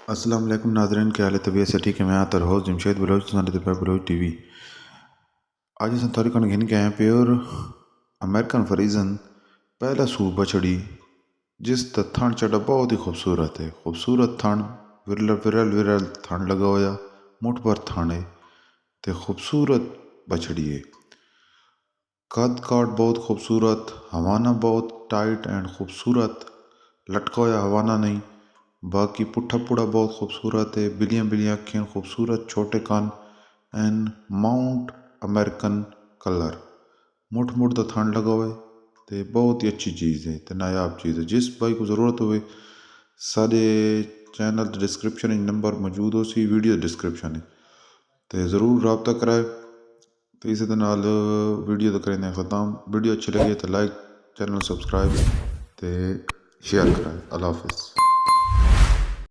अस्सलाम वालेकुम नाज़रीन, क्या हाल है? तबीयत से ठीक है? मैं आता रहो जमशेद बलोच बलोच टीवी। आज अस थोड़े कन घिन के आए प्योर अमेरिकन फरीजन पहला सूबा छड़ी जिस थण चढ़ा बहुत ही खूबसूरत है। खूबसूरत थण विरल विरल विरल थण लगा होया मुठ पर थण है ते खूबसूरत बछड़ी है। कद काट बहुत खूबसूरत, हवाना बहुत टाइट एंड खूबसूरत लटका होया हवाना नहीं। बाकी पुट्ठा पुड़ा बहुत खूबसूरत है, बिलियां बिलियां अखियां खूबसूरत छोटे कान एंड माउंट अमेरिकन कलर मुठ मुठ तो थान लगा हुआ है। ते बहुत ही अच्छी चीज़ है, ते नायाब चीज़ है। जिस भाई को ज़रूरत हुए सारे चैनल डिस्क्रिप्शन नंबर मौजूद हो सी वीडियो डिस्क्रिप्शन है ते ज़रूर रब्ता कराए। तो इस नाल वीडियो तो करें ख़त्म। वीडियो अच्छी लगी तो लाइक चैनल सब्सक्राइब ते शेयर कराए। अल्लाह हाफिज़।